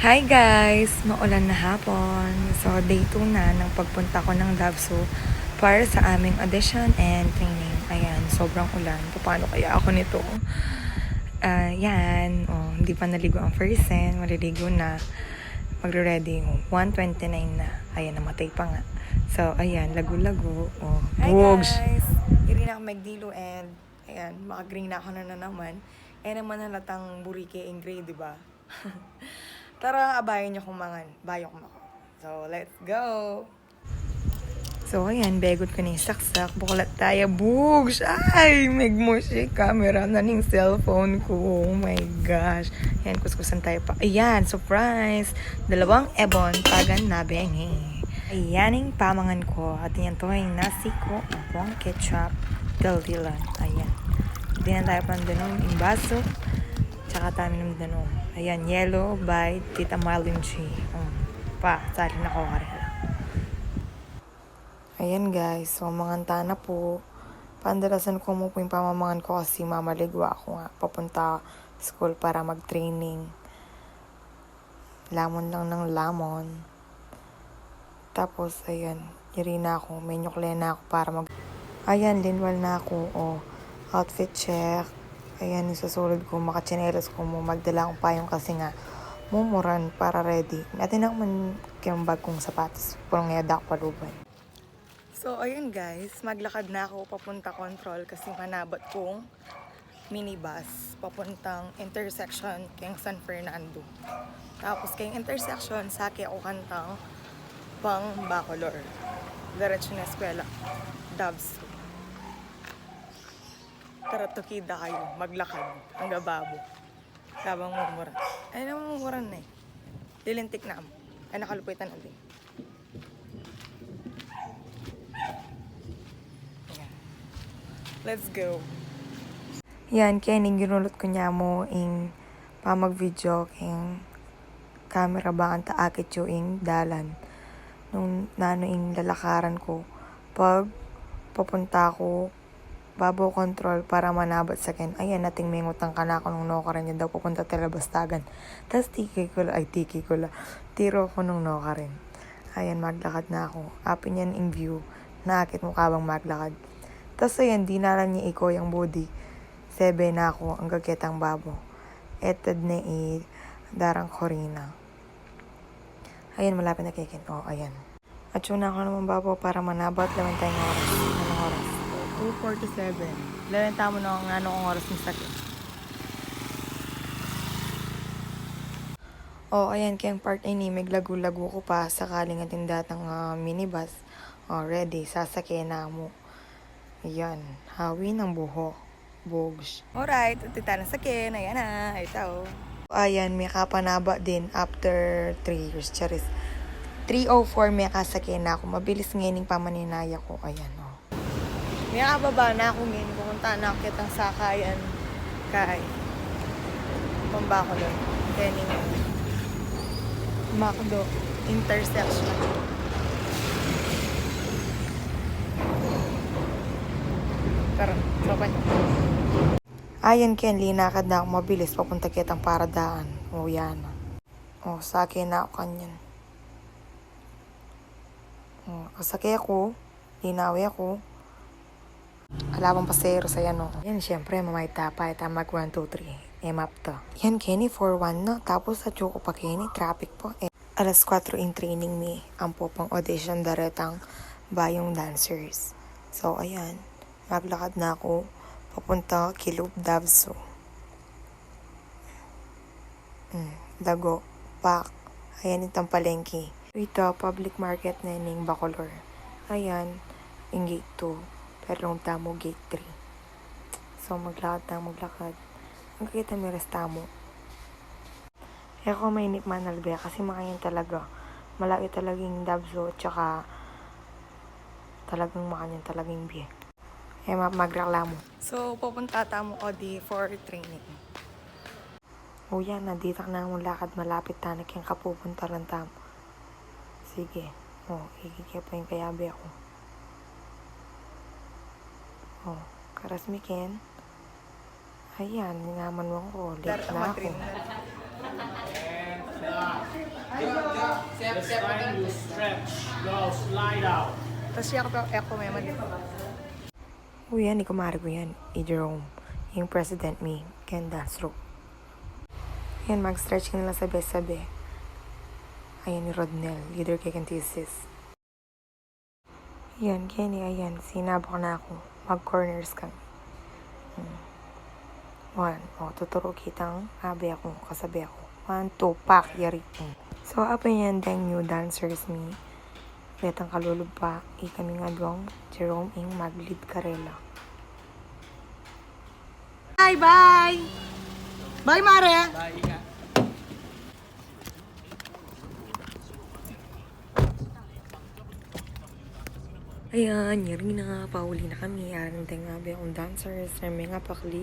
Hi guys! Maulan na hapon. So, day 2 na ng pagpunta ko ng Davao para sa aming audition and training. Ayan, sobrang ulan. Paano kaya ako nito? Yan. Oh, hindi pa naligo ang person. Maliligo na. Magre-ready. 1:29 na. Ayan, namatay pa nga. So, ayan, lagu-lagu. Oh, hi guys! Irina ako magdilo and ayan, makagreen na ako na naman. Naman halatang burike in grade, diba? Tara, abayan niyo kung mangan. Bayo ko ako. So, let's go! So, ayan, begot ko na yung saksak. Buklat tayo, bugs! Ay, megmo si camera na ning cellphone ko. Oh my gosh. Ayan, kuskusan tayo pa. Ayan, surprise! Dalawang ebon, pagan na bengi. Ayan yung pamangan ko. At yan to yung nasi ko, buong ketchup, daldilan. Ayan. Hindi na tayo pandanon, yung baso. Tsaka tayo ng danon. Ayan, yellow by Tita Marlene G. Sali na ko karela. Ayan guys, so manganta na po. Pandalasan ko mo po yung pamamangan ko kasi mamaligwa ako nga. Papunta school para mag-training. Lamon lang ng lamon. Tapos, ayan, yari na ako. May nyukle na ako para mag... Ayan, linwal na ako. Outfit check. Ayan, isusulod ko, makachinelas ko mo, magdala akong payong kasi nga, mumuran para ready. Atin ako man kayong bag kong sapatos, pulong ngayad ako paluban. So, ayun guys, maglakad na ako papunta control kasi manabot kong minibus papuntang intersection kayong San Fernando. Tapos kayong intersection, saki ako kantang pang Bacolor. Diretso na eskwela, Davao. Tara, tukida kayo, maglakad, ang gababo. Labang mumuran. Ay, namumuran na eh. Lilintik na mo. Ay, nakalupitan na din. Ayan. Let's go. Yan, kaya ginulot ko niya mo ing pamag-video ing camera ba ang taakit yung ing dalan. Nung nano ing lalakaran ko, pag papunta ko, babaw control para manabot sa akin. Ayan, nating may ngutang ka na ako nung nokaran niya daw pupunta talabastagan. Tapos tiro ko nung nokarin. Ayan, maglakad na ako. Apin yan in view. Naakit mo kabang maglakad. Tapos ayan, di na lang niya ikaw yung body. 7 na ako, ang gagitang babo. Etad na darang Corina. Ayan, malapit na kikin. Ayan. At yun na ako naman babo para manabot. Laman tayong oras. Anong oras? 2:47. Lalenta mo na ang anong oras ng sakit. Ayan, kayang part ini, may lagu-lagu ko pa sakaling ating datang minibus. Ready, sasakyan na mo. Ayan, hawi ng buhok. Bugs. Alright, tita na sakin. Ayan na, ito. Ayan, may kapanaba din after 3 years. Charis. 3:04 may kasakyan na ako. Mabilis ngayon pamaninaya ko. Ayan, may kababa na ako ngayon. Pumunta na ako kitang sakayan kay Pambacolor. Tening Macdo intersection. Tara, sopan. Ayan, Ken, linakad na ako mabilis papunta kitang paradaan. Yan. Sakay na ako kanyan. Kasakay ako. Linawi ako. Alabang pasero sa yan, Yan, syempre, mamay tapay. Mag 1, 2, 3. Map to. Yan, Kenny, 4-1 na. Tapos sa Choco pa, Kenny, traffic po. Alas 4 in training me. Ang po pang audition daretang bayong dancers. So, ayan. Maglakad na ako. Papunta Kilub, Davao. Dago, Pak. Ayan, itong palengke. Ito, public market na yung Bacolor. Ayan, yung gate 2. Pero nung tamo, gate 3. So, maglakad. Ang kita may restamo. Ako may nipmanalbe kasi makayan talaga. Malaki talagang Davao, tsaka talagang makayan talagang biye. Magreklamo. So, pupunta tamo ko for training. Yan, nandito na mong lakad. Malapit tanak yung kapupunta lang tamo. Sige. Ikikip pa yung kayabi ako. Karasmikin. Ayan, naman mo ko. Late na ako. This time you stretch. Go, slide out. Tapos siya ako may mali. O yan, ni kumari ko yan. Jerome. Yung president me. Ken Dasro. Yan, mag-stretch ka nila sabi-sabi. Ayan ni Rodnel. Leader kay Kantisis. Yan, Kenny, ayan. Sinabok na ako. Mag-corners kami. 1. O, tuturo kitang abi ako. Kasabi ako. 1, 2, pak, yari. So, apa yan, dang new dancers me. Betang kalulog pa. Kami nga doang Jerome ing mag-lead karela. Bye, bye! Bye, Mare! Bye, Ika. Ayan, yari na, pauli na kami. Aran tayo nga ba akong dancers. Rami nga, pakli,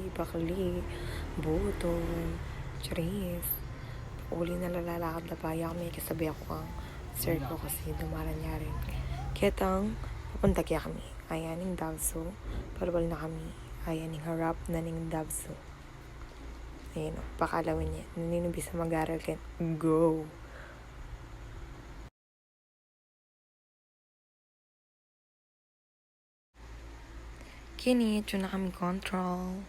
buton, charis. Pauli na lalakad na pa. Kami, kasabi ako ang sir ko kasi dumaran niya rin. Ketang, pupunta kaya kami. Ayan, yung Davso. Palabal na kami. Ayan, yung harap na ng Davso. Ayan, pakalawin niya. Naninubis sa mag-aral kaya, go! Kinit, yun na kami control.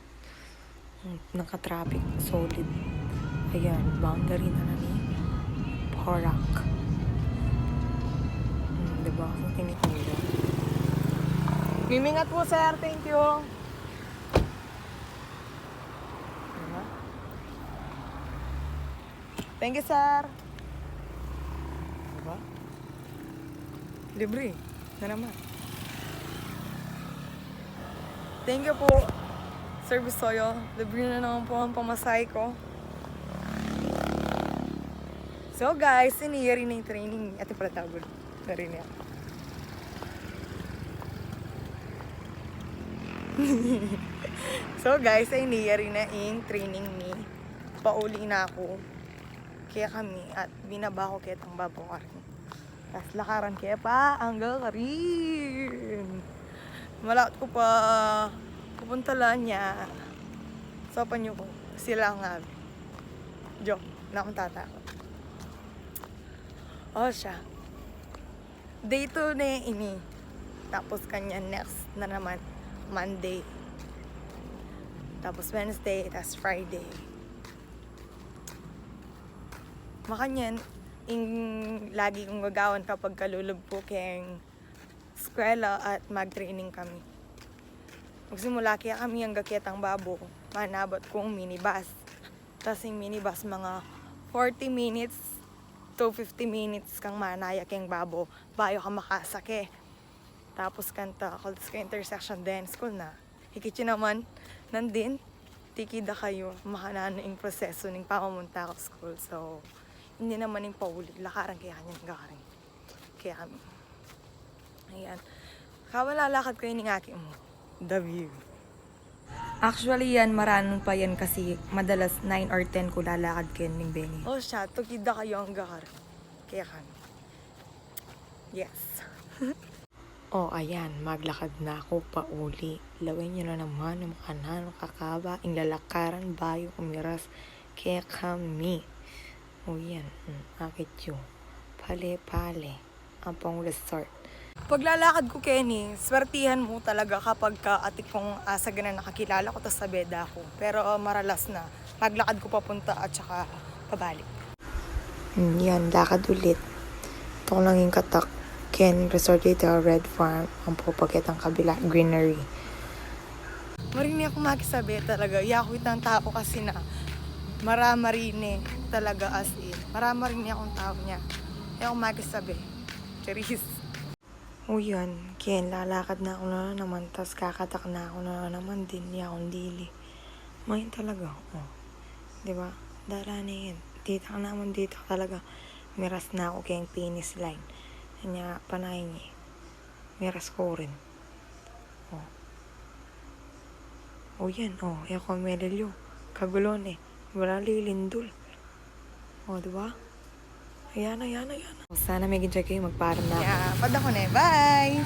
Naka-traffic, solid. Ayan, boundary na ni Porak. Diba? Ang tinitinda. Mimingat po, sir. Thank you. Diba? Thank you, sir. Diba? Libre. Na naman. Thank you po, Sir Bisoyo. Libre na naman po ang pamasahe ko. So guys, siniyari na yung training. Ate pala tawag. Sorry niya. So guys, ay niyari na yung training ni. Pauli na ako. Kaya kami at binaba ko kaya tang babaw ka rin. Tapos lakaran kaya pa, hanggang ka rin. Malakot ko pa pupunta lang niya. Sopan niyo ko. Sila nga. Joke. Na akong tatakot. O siya. Day 2 na ini. Tapos kanya next na naman. Monday. Tapos Wednesday. Tapos Friday. Makanyan. Lagi kong gagawan kapag kalulog po kayong eskwela at mag-training kami. Magsimula kaya kami ang gaketang babo. Manabot kong minibus. Tapos yung minibus mga 40 minutes to 50 minutes kang manaya keng babo. Bayo ka makasake. Tapos kanta, kaltas ka intersection din. School na. Hikitsi naman, nandin. Tikida kayo. Makanano yung proseso ng pamamunta ko school. So, hindi naman yung pauli. Lakaran kaya kanya ng gakarin. Kaya kami. Ayan. Kawalalakad ko yun ng aking mo. The view. Actually yan, maranon pa yan kasi madalas 9 or 10 ko lalakad kayo ng Benny. Oh siya, tukida kayo ang gakar. Kaya kami. Yes. Oh, ayan, maglakad na ako pa uli. Lawin nyo na naman ng makanan, kakaba, ang lalakaran, bayo, umiras. Kaya kami. Oh, yan. Akit yun. Pale-pale. Ang pang resort. Paglalakad ko, Kenny, swertihan mo talaga kapag ate kong asa na nakakilala ko tas sa beda ko. Pero maralas na. Maglakad ko papunta at saka pabalik. Yan, lakad ulit. Ito ko lang yung katak. Ken, resort dito, Red Farm. Ang pupagit ang kabila, greenery. Marini ako makisabi talaga. Yakwit ng tao kasi na maramarini talaga as in. Maramarini akong tao niya. Kaya ako makisabi. Charis. O yan, Ken, lalakad na ako na naman, tas kakatak na ako na naman din, yakong dili. Mayin talaga, oh. Diba? Dala na yan. Dito ka naman, dito ka talaga. Miras na ako kayang penis line. Kanya, panay niya. Miras ko rin. Oh. O yan, oh. Yan ko medalyo. Kagulon eh. Wala lilindol. O, diba? Ayan. Sana may ginjay kayo magparang na. Yeah, pada ko na. Bye!